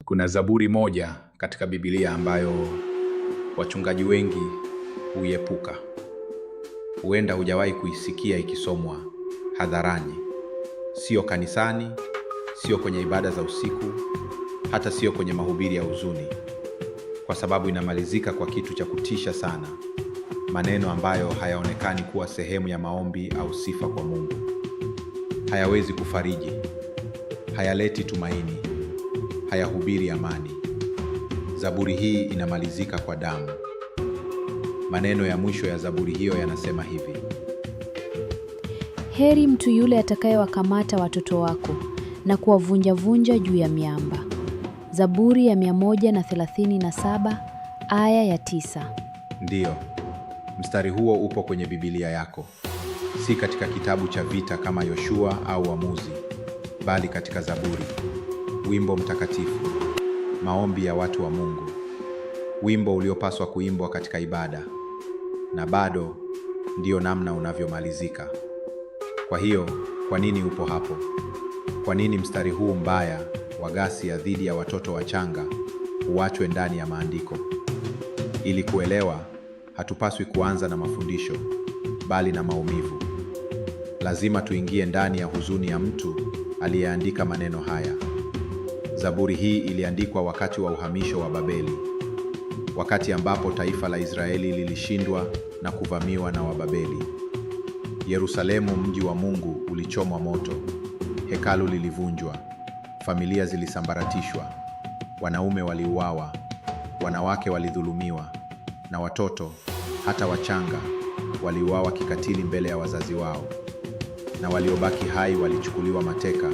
Kuna zaburi moja katika Biblia ambayo wachungaji wengi huiepuka. Huenda hujawahi kuisikia ikisomwa hadharani, sio kanisani, sio kwenye ibada za usiku, hata sio kwenye mahubiri ya huzuni, kwa sababu inamalizika kwa kitu cha kutisha sana, maneno ambayo hayaonekani kuwa sehemu ya maombi au sifa kwa Mungu. Hayawezi kufariji, hayaleti tumaini, hayahubiri amani. Zaburi hii inamalizika kwa damu. Maneno ya mwisho ya zaburi hiyo yanasema hivi: heri mtu yule atakayewakamata watoto wako na kuwavunja-vunja juu ya miamba. Zaburi ya 137 aya ya 9. Ndiyo, mstari huo upo kwenye Biblia yako, si katika kitabu cha vita kama Yoshua au Waamuzi, bali katika Zaburi, wimbo mtakatifu, maombi ya watu wa Mungu, wimbo uliopaswa kuimbwa katika ibada, na bado ndiyo namna unavyomalizika. Kwa hiyo, kwa nini upo hapo? Kwa nini mstari huu mbaya wa ghasia dhidi ya watoto wachanga uachwe ndani ya maandiko? Ili kuelewa, hatupaswi kuanza na mafundisho, bali na maumivu. Lazima tuingie ndani ya huzuni ya mtu aliyeandika maneno haya. Zaburi hii iliandikwa wakati wa uhamisho wa Babeli, wakati ambapo taifa la Israeli lilishindwa na kuvamiwa na Wababeli. Yerusalemu, mji wa Mungu, ulichomwa moto, hekalu lilivunjwa, familia zilisambaratishwa, wanaume waliuawa, wanawake walidhulumiwa, na watoto, hata wachanga, waliuawa kikatili mbele ya wazazi wao. Na waliobaki hai walichukuliwa mateka,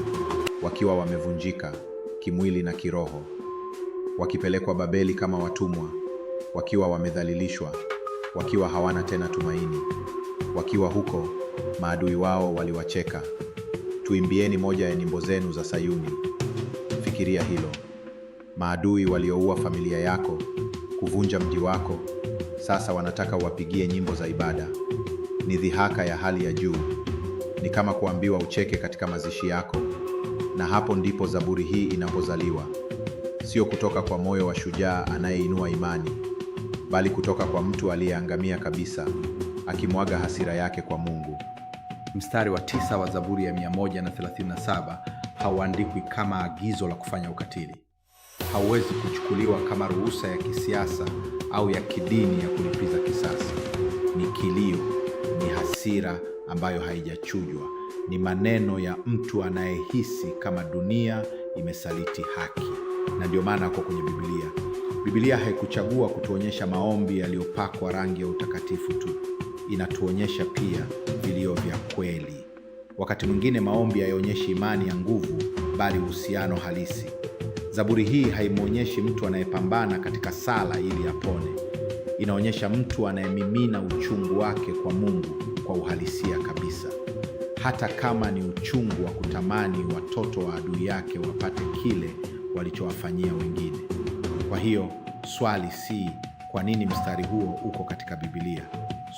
wakiwa wamevunjika kimwili na kiroho, wakipelekwa Babeli kama watumwa, wakiwa wamedhalilishwa, wakiwa hawana tena tumaini. Wakiwa huko, maadui wao waliwacheka. Tuimbieni moja ya nyimbo zenu za Sayuni. Fikiria hilo. Maadui walioua familia yako, kuvunja mji wako, sasa wanataka uwapigie nyimbo za ibada. Ni dhihaka ya hali ya juu. Ni kama kuambiwa ucheke katika mazishi yako. Na hapo ndipo zaburi hii inapozaliwa. Sio kutoka kwa moyo wa shujaa anayeinua imani, bali kutoka kwa mtu aliyeangamia kabisa, akimwaga hasira yake kwa Mungu. Mstari wa 9 wa Zaburi ya 137 hauandikwi kama agizo la kufanya ukatili. Hauwezi kuchukuliwa kama ruhusa ya kisiasa au ya kidini ya kulipiza kisasi. Ni kilio, ni hasira ambayo haijachujwa. Ni maneno ya mtu anayehisi kama dunia imesaliti haki. Na ndio maana kwa kwenye Biblia. Biblia haikuchagua kutuonyesha maombi yaliyopakwa rangi ya utakatifu tu. Inatuonyesha pia vilio vya kweli. Wakati mwingine maombi hayaonyeshi imani ya nguvu, bali uhusiano halisi. Zaburi hii haimwonyeshi mtu anayepambana katika sala ili apone. Inaonyesha mtu anayemimina uchungu wake kwa Mungu kwa uhalisia kabisa. Hata kama ni uchungu wa kutamani watoto wa adui yake wapate kile walichowafanyia wengine. Kwa hiyo, swali si kwa nini mstari huo uko katika Biblia.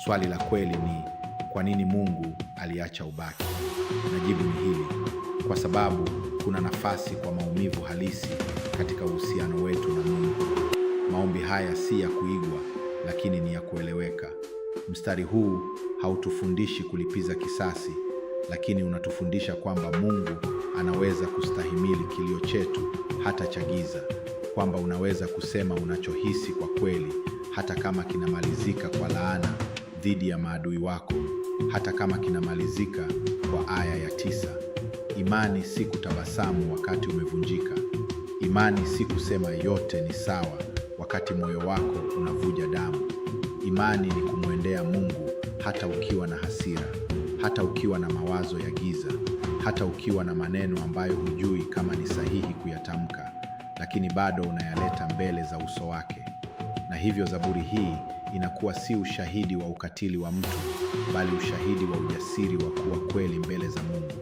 Swali la kweli ni kwa nini Mungu aliacha ubaki? Na jibu ni hili: kwa sababu kuna nafasi kwa maumivu halisi katika uhusiano wetu na Mungu. Maombi haya si ya kuigwa, lakini ni ya kueleweka. Mstari huu hautufundishi kulipiza kisasi, lakini unatufundisha kwamba Mungu anaweza kustahimili kilio chetu hata cha giza, kwamba unaweza kusema unachohisi kwa kweli hata kama kinamalizika kwa laana dhidi ya maadui wako, hata kama kinamalizika kwa aya ya 9. Imani si kutabasamu wakati umevunjika. Imani si kusema yote ni sawa wakati moyo wako unavuja damu. Imani ni kumwendea Mungu hata ukiwa na hasira, hata ukiwa na mawazo ya giza, hata ukiwa na maneno ambayo hujui kama ni sahihi kuyatamka, lakini bado unayaleta mbele za uso wake. Na hivyo zaburi hii inakuwa si ushahidi wa ukatili wa mtu, bali ushahidi wa ujasiri wa kuwa kweli mbele za Mungu.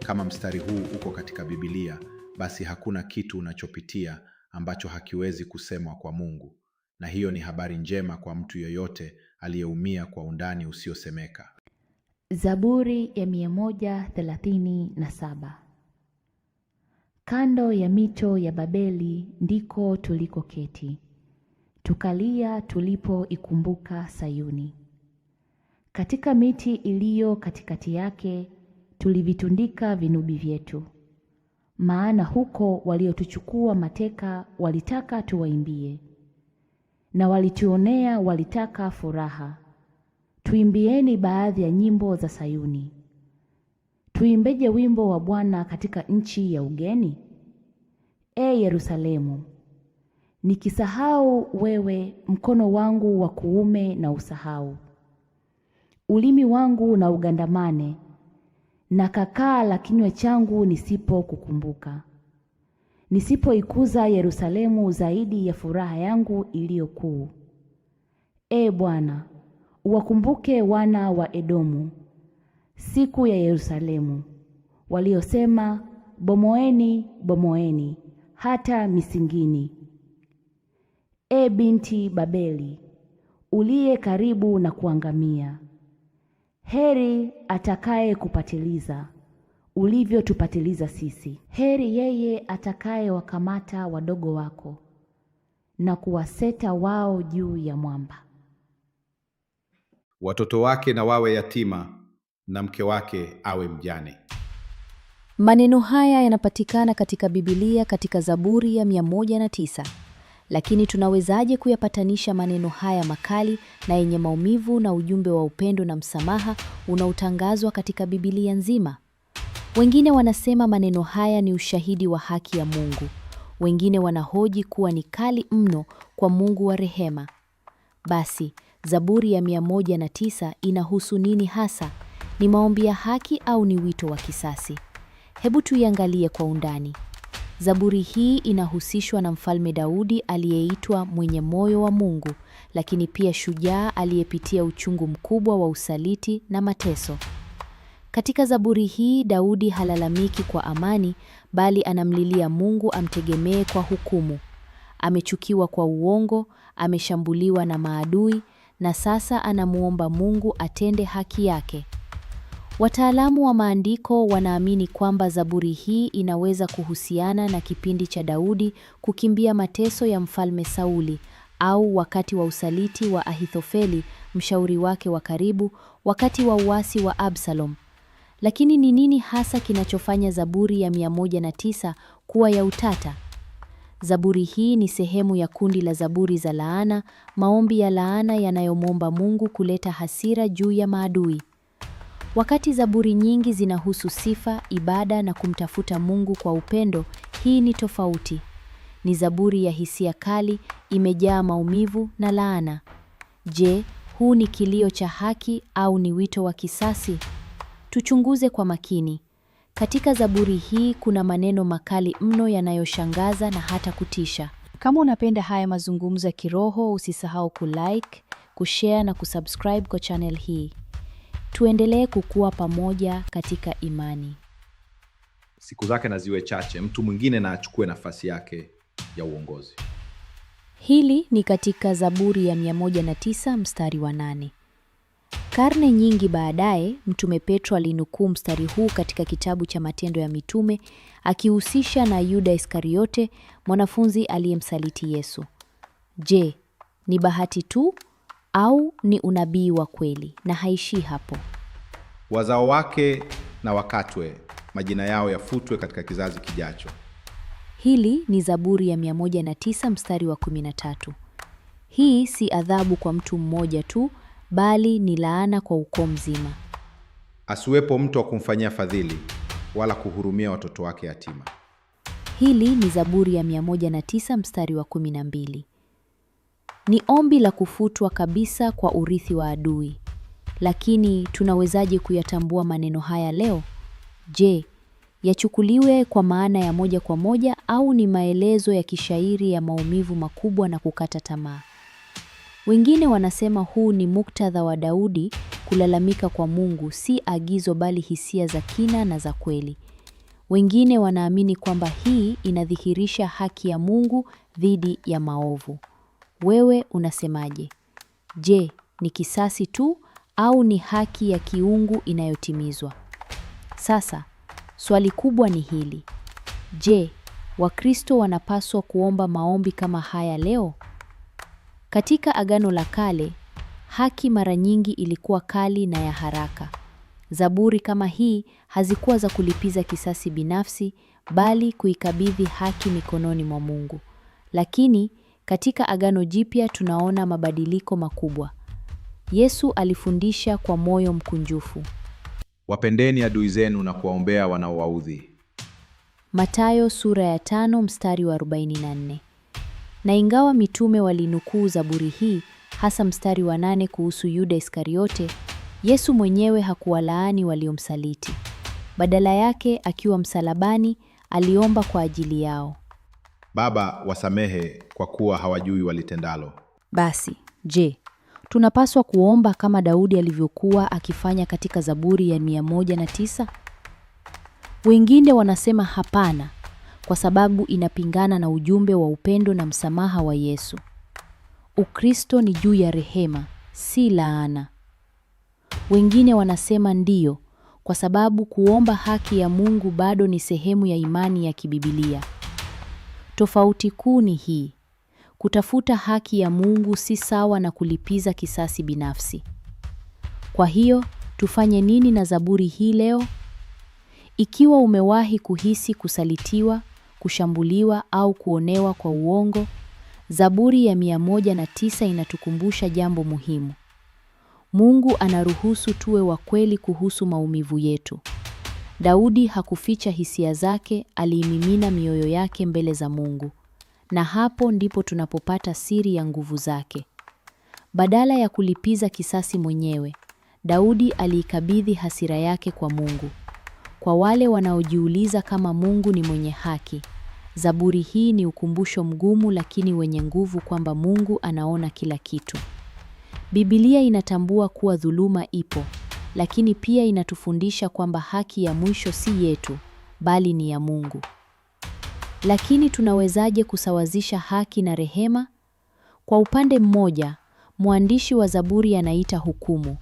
Kama mstari huu uko katika Biblia, basi hakuna kitu unachopitia ambacho hakiwezi kusemwa kwa Mungu. Na hiyo ni habari njema kwa mtu yoyote aliyeumia kwa undani usiosemeka. Zaburi ya 137. Kando ya mito ya Babeli ndiko tulikoketi, tukalia tulipoikumbuka Sayuni. Katika miti iliyo katikati yake tulivitundika vinubi vyetu, maana huko waliotuchukua mateka walitaka tuwaimbie, na walituonea walitaka furaha. Tuimbieni baadhi ya nyimbo za Sayuni. Tuimbeje wimbo wa Bwana katika nchi ya ugeni? Yerusalemu, nikisahau wewe, mkono wangu wa kuume na usahau. Ulimi wangu na ugandamane, na kakaa la kinywa changu nisipokukumbuka. Nisipoikuza Yerusalemu zaidi ya furaha yangu iliyo kuu. Bwana, uwakumbuke wana wa Edomu, siku ya Yerusalemu, waliosema, bomoeni, bomoeni hata misingini. Binti Babeli, uliye karibu na kuangamia, heri atakaye kupatiliza ulivyotupatiliza sisi. Heri yeye atakaye wakamata wadogo wako na kuwaseta wao juu ya mwamba. Watoto wake na wawe yatima, na mke wake awe mjane. Maneno haya yanapatikana katika Biblia katika Zaburi ya 109. Lakini tunawezaje kuyapatanisha maneno haya makali na yenye maumivu na ujumbe wa upendo na msamaha unaotangazwa katika Biblia nzima? Wengine wanasema maneno haya ni ushahidi wa haki ya Mungu. Wengine wanahoji kuwa ni kali mno kwa Mungu wa rehema. Basi, Zaburi ya 109 inahusu nini hasa? Ni maombi ya haki au ni wito wa kisasi? Hebu tuiangalie kwa undani. Zaburi hii inahusishwa na Mfalme Daudi aliyeitwa mwenye moyo wa Mungu, lakini pia shujaa aliyepitia uchungu mkubwa wa usaliti na mateso. Katika Zaburi hii Daudi halalamiki kwa amani, bali anamlilia Mungu amtegemee kwa hukumu. Amechukiwa kwa uongo, ameshambuliwa na maadui, na sasa anamuomba Mungu atende haki yake. Wataalamu wa maandiko wanaamini kwamba Zaburi hii inaweza kuhusiana na kipindi cha Daudi kukimbia mateso ya Mfalme Sauli, au wakati wa usaliti wa Ahithofeli, mshauri wake wa karibu, wakati wa uasi wa Absalom. Lakini ni nini hasa kinachofanya Zaburi ya 109 kuwa ya utata? Zaburi hii ni sehemu ya kundi la zaburi za laana, maombi ya laana yanayomwomba Mungu kuleta hasira juu ya maadui. Wakati zaburi nyingi zinahusu sifa, ibada na kumtafuta Mungu kwa upendo, hii ni tofauti. Ni zaburi ya hisia kali, imejaa maumivu na laana. Je, huu ni kilio cha haki au ni wito wa kisasi? Tuchunguze kwa makini. Katika zaburi hii kuna maneno makali mno yanayoshangaza na hata kutisha. Kama unapenda haya mazungumzo ya kiroho, usisahau kulike, kushare na kusubscribe kwa channel hii. Tuendelee kukua pamoja katika imani. Siku zake na ziwe chache, mtu mwingine na achukue nafasi yake ya uongozi. Hili ni katika Zaburi ya 109 mstari wa 8. Karne nyingi baadaye, Mtume Petro alinukuu mstari huu katika kitabu cha Matendo ya Mitume, akihusisha na Yuda Iskariote, mwanafunzi aliyemsaliti Yesu. Je, ni bahati tu au ni unabii wa kweli? Na haishii hapo. Wazao wake na wakatwe, majina yao yafutwe katika kizazi kijacho. Hili ni Zaburi ya 109 mstari wa 13. Hii si adhabu kwa mtu mmoja tu, bali ni laana kwa ukoo mzima. Asiwepo mtu wa kumfanyia fadhili wala kuhurumia watoto wake yatima. Hili ni Zaburi ya 109 mstari wa 12. Ni ombi la kufutwa kabisa kwa urithi wa adui. Lakini tunawezaje kuyatambua maneno haya leo? Je, yachukuliwe kwa maana ya moja kwa moja au ni maelezo ya kishairi ya maumivu makubwa na kukata tamaa? Wengine wanasema huu ni muktadha wa Daudi kulalamika kwa Mungu, si agizo bali hisia za kina na za kweli. Wengine wanaamini kwamba hii inadhihirisha haki ya Mungu dhidi ya maovu. Wewe unasemaje? Je, ni kisasi tu au ni haki ya kiungu inayotimizwa? Sasa, swali kubwa ni hili. Je, Wakristo wanapaswa kuomba maombi kama haya leo? Katika Agano la Kale, haki mara nyingi ilikuwa kali na ya haraka. Zaburi kama hii hazikuwa za kulipiza kisasi binafsi, bali kuikabidhi haki mikononi mwa Mungu. Lakini katika Agano Jipya tunaona mabadiliko makubwa. Yesu alifundisha kwa moyo mkunjufu. Wapendeni adui zenu na kuwaombea wanaowaudhi. Mathayo sura ya 5 mstari wa 44. Na ingawa mitume walinukuu Zaburi hii, hasa mstari wa 8 kuhusu Yuda Iskariote, Yesu mwenyewe hakuwalaani waliomsaliti. Badala yake, akiwa msalabani, aliomba kwa ajili yao. Baba, wasamehe kwa kuwa hawajui walitendalo. Basi, je, tunapaswa kuomba kama Daudi alivyokuwa akifanya katika Zaburi ya 109? Wengine wanasema hapana, kwa sababu inapingana na ujumbe wa upendo na msamaha wa Yesu. Ukristo ni juu ya rehema, si laana. Wengine wanasema ndiyo, kwa sababu kuomba haki ya Mungu bado ni sehemu ya imani ya kibibilia. Tofauti kuu ni hii: kutafuta haki ya Mungu si sawa na kulipiza kisasi binafsi. Kwa hiyo, tufanye nini na Zaburi hii leo? Ikiwa umewahi kuhisi kusalitiwa, kushambuliwa au kuonewa kwa uongo, Zaburi ya 109 inatukumbusha jambo muhimu. Mungu anaruhusu tuwe wa kweli kuhusu maumivu yetu. Daudi hakuficha hisia zake, aliimimina mioyo yake mbele za Mungu. Na hapo ndipo tunapopata siri ya nguvu zake. Badala ya kulipiza kisasi mwenyewe, Daudi aliikabidhi hasira yake kwa Mungu. Kwa wale wanaojiuliza kama Mungu ni mwenye haki, Zaburi hii ni ukumbusho mgumu lakini wenye nguvu kwamba Mungu anaona kila kitu. Biblia inatambua kuwa dhuluma ipo, lakini pia inatufundisha kwamba haki ya mwisho si yetu, bali ni ya Mungu. Lakini tunawezaje kusawazisha haki na rehema? Kwa upande mmoja, mwandishi wa Zaburi anaita hukumu,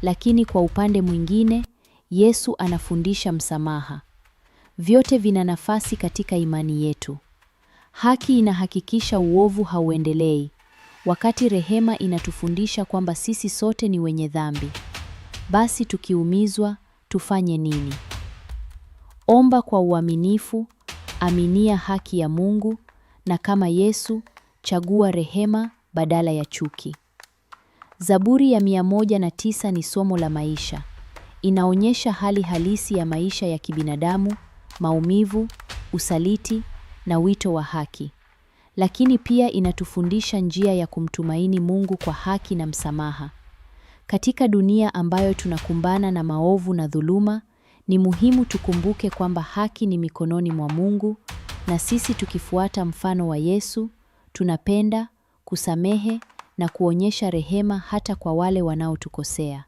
lakini kwa upande mwingine, Yesu anafundisha msamaha. Vyote vina nafasi katika imani yetu. Haki inahakikisha uovu hauendelei, wakati rehema inatufundisha kwamba sisi sote ni wenye dhambi. Basi tukiumizwa, tufanye nini? Omba kwa uaminifu, aminia haki ya Mungu, na kama Yesu, chagua rehema badala ya chuki. Zaburi ya 109 ni somo la maisha. Inaonyesha hali halisi ya maisha ya kibinadamu, maumivu, usaliti na wito wa haki. Lakini pia inatufundisha njia ya kumtumaini Mungu kwa haki na msamaha. Katika dunia ambayo tunakumbana na maovu na dhuluma, ni muhimu tukumbuke kwamba haki ni mikononi mwa Mungu, na sisi tukifuata mfano wa Yesu, tunapenda, kusamehe na kuonyesha rehema hata kwa wale wanaotukosea.